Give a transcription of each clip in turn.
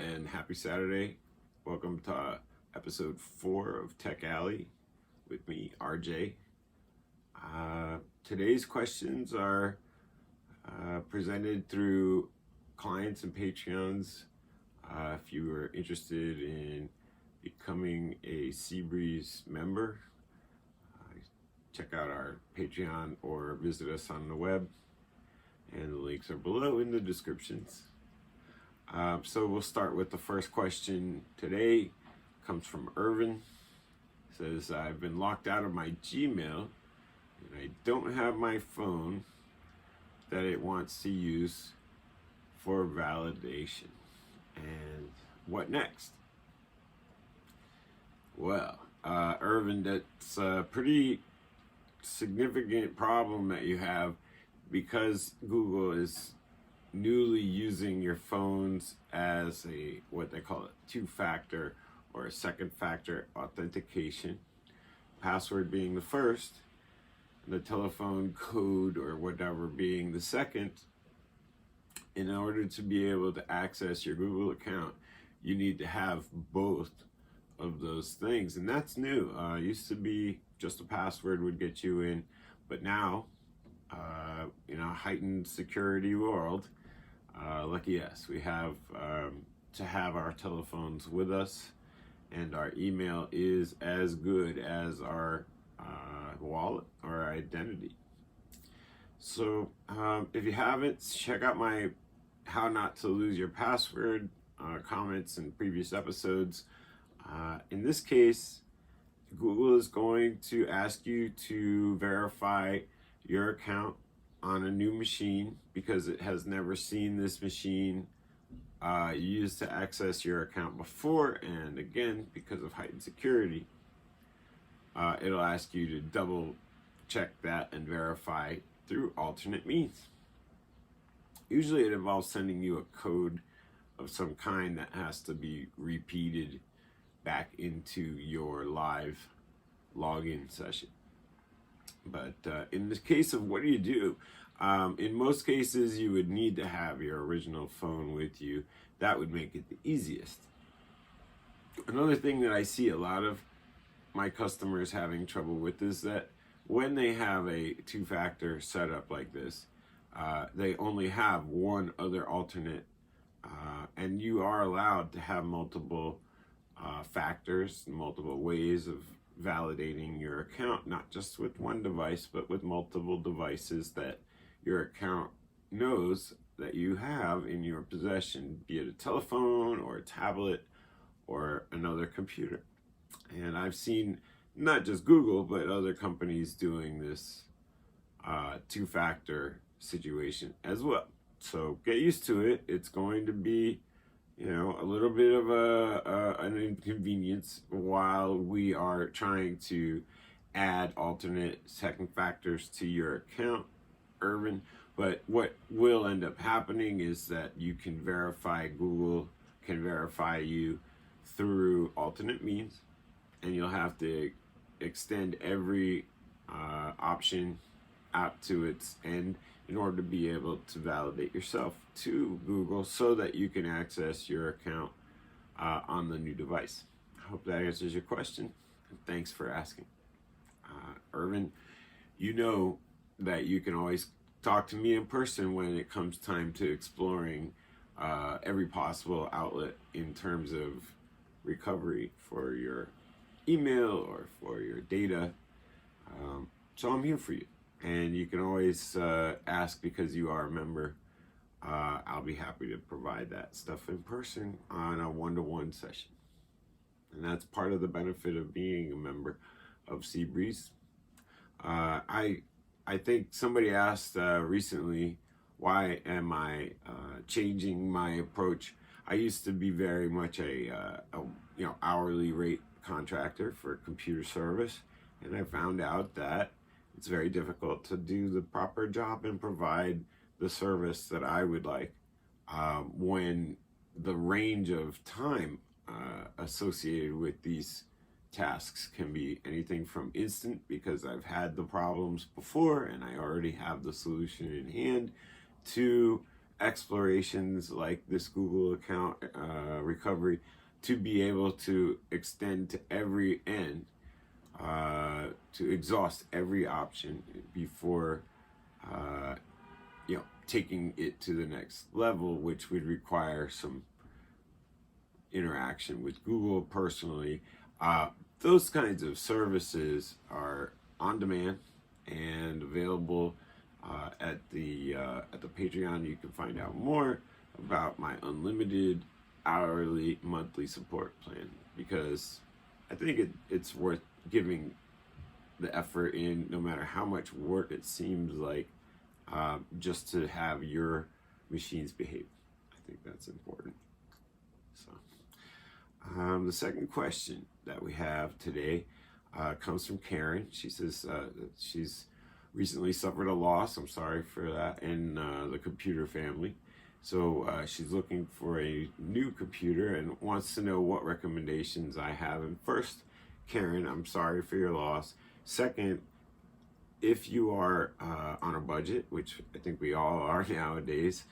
and happy Saturday. Welcome to episode 4 of Tech Alley with me, RJ. Today's questions are presented through clients and Patreons. If you are interested in becoming a Seabreeze member, check out our Patreon or visit us on the web, and the links are below in the descriptions. So we'll start with the first question today. Comes from Irvin. It says, I've been locked out of my Gmail and I don't have my phone that it wants to use for validation. And what next? Well, Irvin, that's a pretty significant problem that you have because Google is newly using your phones as what they call a two-factor or a second factor authentication, password being the first, the telephone code or whatever being the second. In order to be able to access your Google account, you need to have both of those things, and that's new. Used to be just a password would get you in, but now in a heightened security world, lucky us, we have to have our telephones with us, and our email is as good as our wallet or identity. So if you haven't, check out my How Not to Lose Your Password comments in previous episodes. In this case, Google is going to ask you to verify your account on a new machine because it has never seen this machine used to access your account before, and again, because of heightened security, it'll ask you to double check that and verify through alternate means. Usually it involves sending you a code of some kind that has to be repeated back into your live login session. But in the case of what do you do? In most cases, you would need to have your original phone with you. That would make it the easiest. Another thing that I see a lot of my customers having trouble with is that when they have a two-factor setup like this, they only have one other alternate, and you are allowed to have multiple factors, multiple ways of validating your account, not just with one device, but with multiple devices that your account knows that you have in your possession, be it a telephone or a tablet or another computer. And I've seen not just Google, but other companies doing this two-factor situation as well. So get used to it. It's going to be, a little bit of an inconvenience while we are trying to add alternate second factors to your account, Irvin. But what will end up happening is that you can verify, Google can verify you through alternate means, and you'll have to extend every option out to its end in order to be able to validate yourself to Google so that you can access your account on the new device. I hope that answers your question, and thanks for asking. Irvin, you know that you can always talk to me in person when it comes time to exploring every possible outlet in terms of recovery for your email or for your data. So I'm here for you. And you can always ask because you are a member. I'll be happy to provide that stuff in person on a one-to-one session. And that's part of the benefit of being a member of Seabreeze. I think somebody asked recently, why am I changing my approach? I used to be very much a hourly rate contractor for computer service, and I found out that it's very difficult to do the proper job and provide the service that I would like when the range of time associated with these tasks can be anything from instant, because I've had the problems before and I already have the solution in hand, to explorations like this Google account recovery to be able to extend to every end, to exhaust every option before taking it to the next level, which would require some interaction with Google personally. Those kinds of services are on demand and available at the Patreon. You can find out more about my unlimited hourly monthly support plan, because I think it's worth giving the effort in, no matter how much work it seems like, just to have your machines behave. I think that's important. So the second question that we have today comes from Karen. She says she's recently suffered a loss, I'm sorry for that, in the computer family. So she's looking for a new computer and wants to know what recommendations I have. And first, Karen, I'm sorry for your loss. Second, if you are on a budget, which I think we all are nowadays,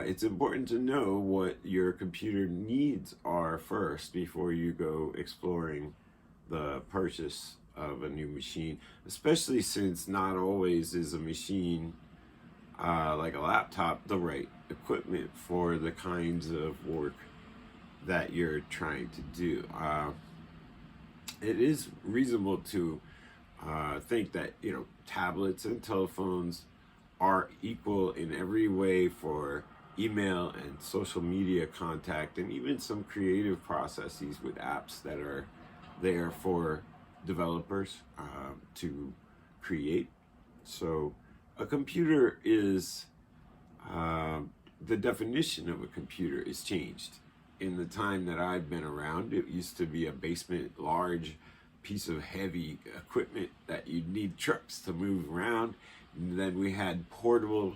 it's important to know what your computer needs are first before you go exploring the purchase of a new machine, especially since not always is a machine like a laptop the right equipment for the kinds of work that you're trying to do. It is reasonable to think that tablets and telephones are equal in every way for email and social media contact, and even some creative processes with apps that are there for developers to create. So a computer is, the definition of a computer is changed. In the time that I've been around, it used to be a basement, large piece of heavy equipment that you'd need trucks to move around. And then we had portable,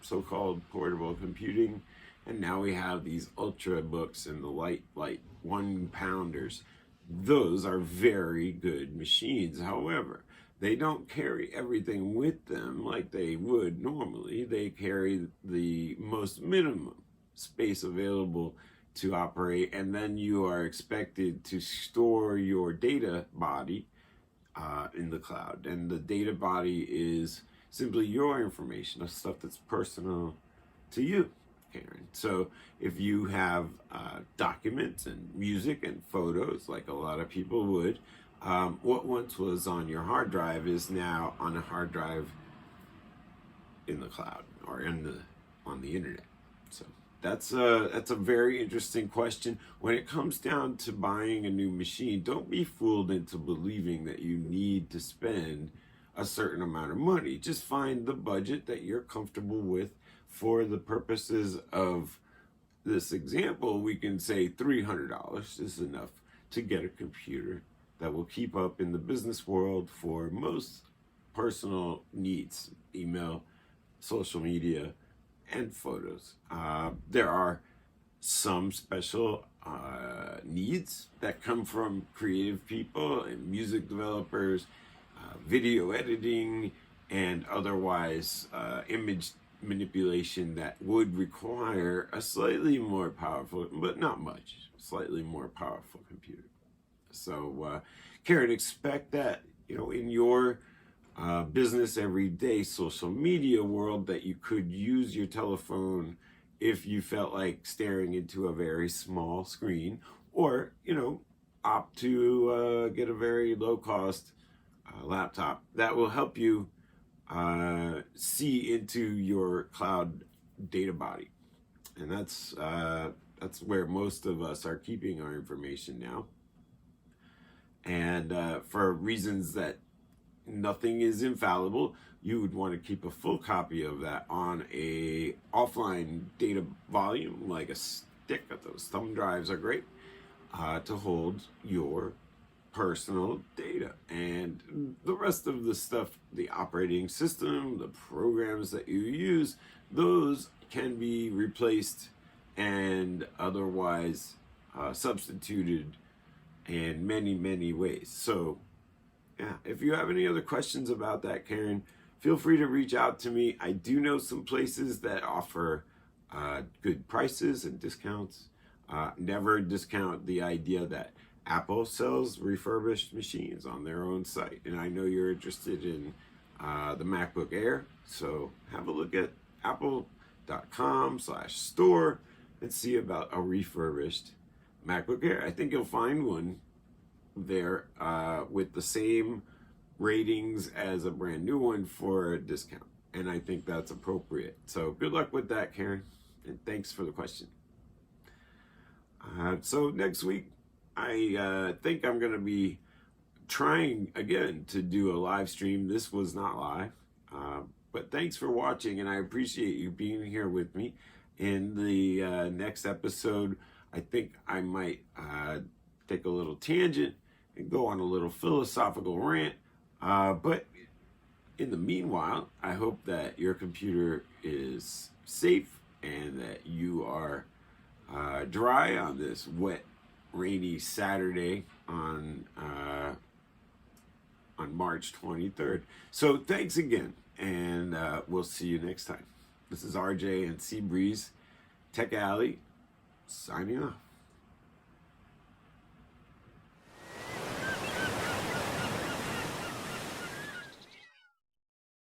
so-called portable computing, and now we have these ultra books and the light 1-pounders. Those are very good machines. However, they don't carry everything with them like they would normally. They carry the most minimum space available to operate, and then you are expected to store your data body in the cloud. And the data body is simply your information, the stuff that's personal to you, Karen. So if you have documents and music and photos, like a lot of people would, what once was on your hard drive is now on a hard drive in the cloud or on the internet. So that's a very interesting question. When it comes down to buying a new machine, don't be fooled into believing that you need to spend a certain amount of money. Just find the budget that you're comfortable with. For the purposes of this example, we can say $300 is enough to get a computer that will keep up in the business world for most personal needs: email, social media, and photos. There are some special needs that come from creative people and music developers, video editing, and otherwise image manipulation that would require a slightly more powerful, but not much, slightly more powerful computer. So Karen, expect that in your business everyday social media world that you could use your telephone if you felt like staring into a very small screen, or opt to get a very low cost laptop that will help you see into your cloud data body. And that's where most of us are keeping our information now. And for reasons that nothing is infallible, you would want to keep a full copy of that on a offline data volume, like a stick. Those thumb drives are great to hold your personal data, and the rest of the stuff, the operating system, the programs that you use, those can be replaced and otherwise substituted in many ways. So yeah, if you have any other questions about that, Karen, feel free to reach out to me. I do know some places that offer good prices and discounts. Never discount the idea that Apple sells refurbished machines on their own site. And I know you're interested in the MacBook Air, so have a look at apple.com/store and see about a refurbished MacBook Air. I think you'll find one there with the same ratings as a brand new one for a discount. And I think that's appropriate. So good luck with that, Karen. And thanks for the question. So next week, I think I'm going to be trying again to do a live stream. This was not live, but thanks for watching, and I appreciate you being here with me. In the next episode, I think I might take a little tangent and go on a little philosophical rant. But in the meanwhile, I hope that your computer is safe and that you are dry on this wet, rainy Saturday on March 23rd. So thanks again, and we'll see you next time. This is RJ and Seabreeze Tech Alley signing off.